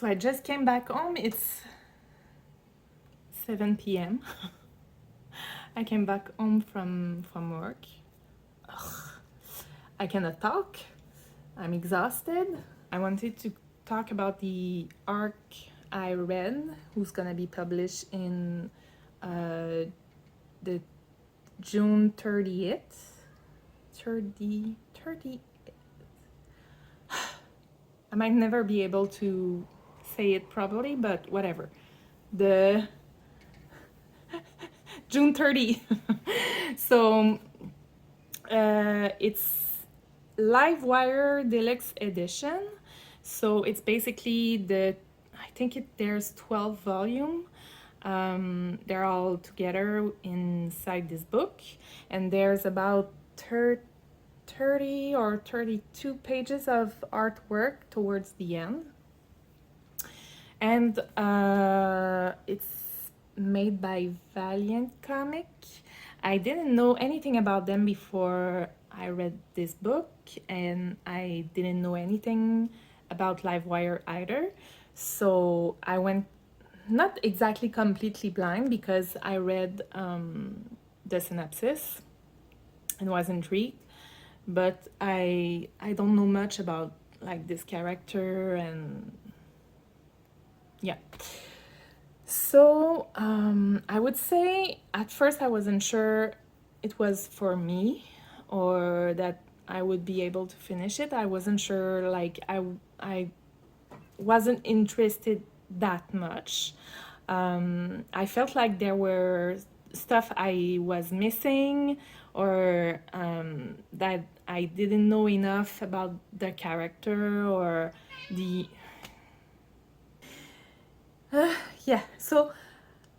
So I just came back home. It's 7 p.m. I came back home from work. Ugh, I cannot talk. I'm exhausted. I wanted to talk about the arc I read, who's gonna be published in the June 30th. 30. I might never be able to say it properly, but whatever. The June 30. So it's Livewire Deluxe Edition. So it's basically I think there's 12 volume. They're all together inside this book, and there's about 30 or 32 pages of artwork towards the end. And it's made by Valiant Comic. I didn't know anything about them before I read this book, and I didn't know anything about Livewire either. So I went not exactly completely blind, because I read the synopsis and was intrigued, but I don't know much about like this character, and yeah. So I would say at first I wasn't sure it was for me, or that I would be able to finish it. I wasn't sure, like I wasn't interested that much. I felt like there were stuff I was missing, or that I didn't know enough about the character, or the yeah. So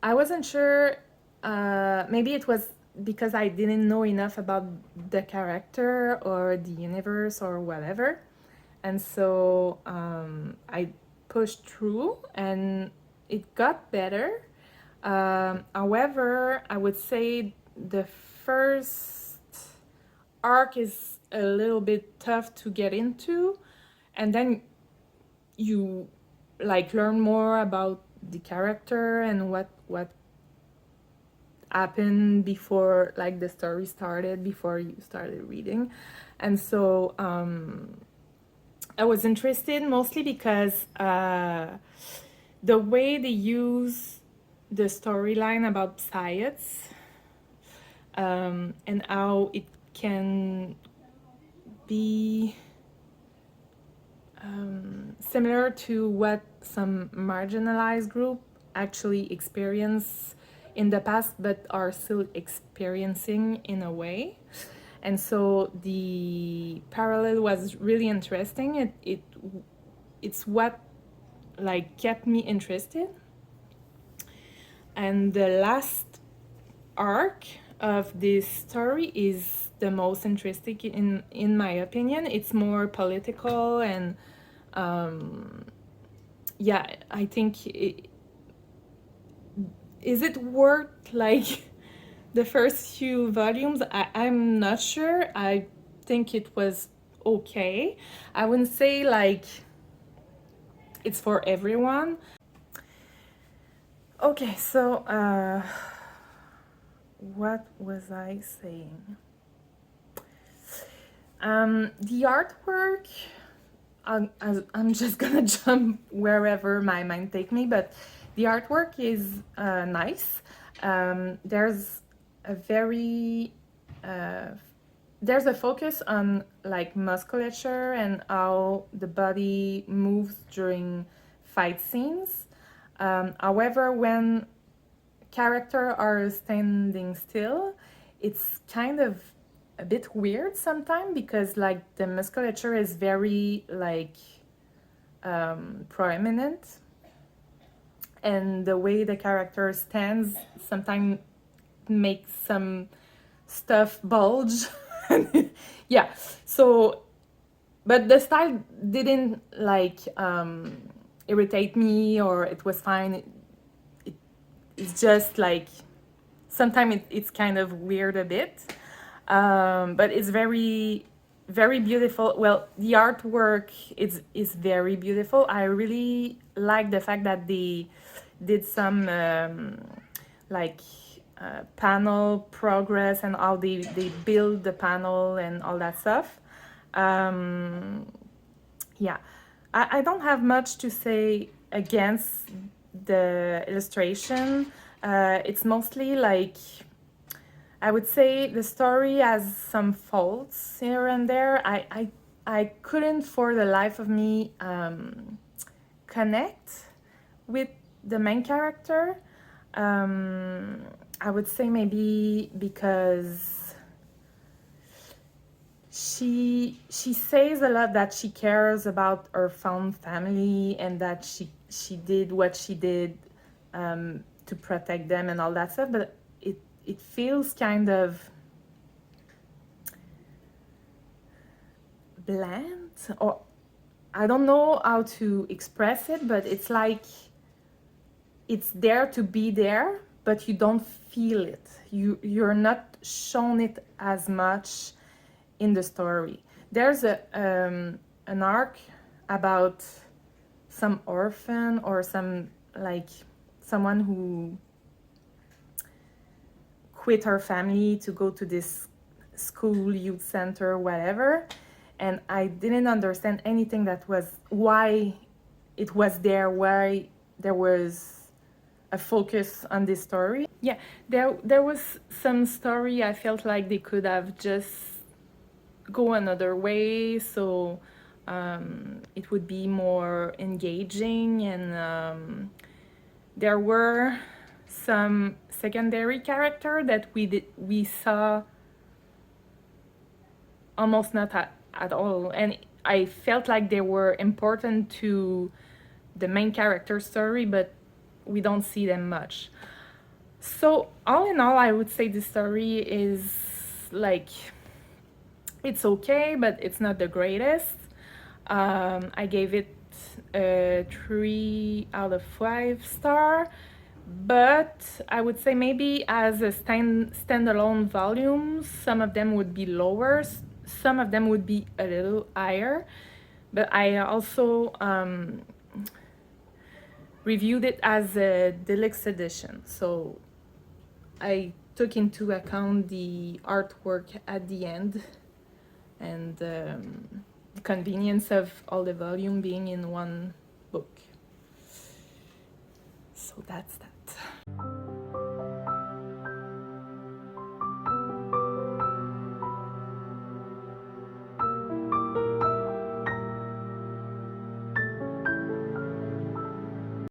I wasn't sure. Maybe it was because I didn't know enough about the character or the universe or whatever, and so I pushed through, and it got better. However, I would say the first arc is a little bit tough to get into, and then you like learn more about the character and what happened before like the story started, before you started reading. And so I was interested mostly because the way they use the storyline about science, and how it can be similar to what some marginalized group actually experience in the past, but are still experiencing in a way. And so the parallel was really interesting. It's what like kept me interested. And the last arc of this story is the most interesting in my opinion. It's more political, and yeah, I think is it worth like the first few volumes? I'm not sure. I think it was okay. I wouldn't say like it's for everyone. Okay, so what was I saying? The artwork, I'm just gonna jump wherever my mind take me, but the artwork is nice. There's a very there's a focus on like musculature and how the body moves during fight scenes. However, when characters are standing still, it's kind of a bit weird sometimes, because like the musculature is very like prominent, and the way the character stands sometimes makes some stuff bulge. Yeah, so but the style didn't like irritate me, or it was fine. It's just like sometimes it's kind of weird a bit, but it's very very beautiful. Well, the artwork is very beautiful. I really like the fact that they did some like panel progress and how they build the panel and all that stuff. Um, yeah, I don't have much to say against the illustration. It's mostly like, I would say the story has some faults here and there. I couldn't for the life of me connect with the main character. I would say maybe because she says a lot that she cares about her found family and that she did what she did to protect them and all that stuff, but it feels kind of bland, or I don't know how to express it, but it's like it's there to be there, but you don't feel it. You're not shown it as much in the story. There's an arc about some orphan or some like someone who quit her family to go to this school, youth center, whatever, and I didn't understand anything that was why it was there, why there was a focus on this story. Yeah, there was some story I felt like they could have just go another way, so it would be more engaging, and there were some secondary character that we saw almost not at all, and I felt like they were important to the main character story, but we don't see them much. So all in all, I would say the story is like, it's okay, but it's not the greatest. I gave it a 3 out of 5 star, but I would say maybe as a standalone volumes, some of them would be lower, some of them would be a little higher, but I also reviewed it as a deluxe edition, so I took into account the artwork at the end and the convenience of all the volume being in one book. So that's that.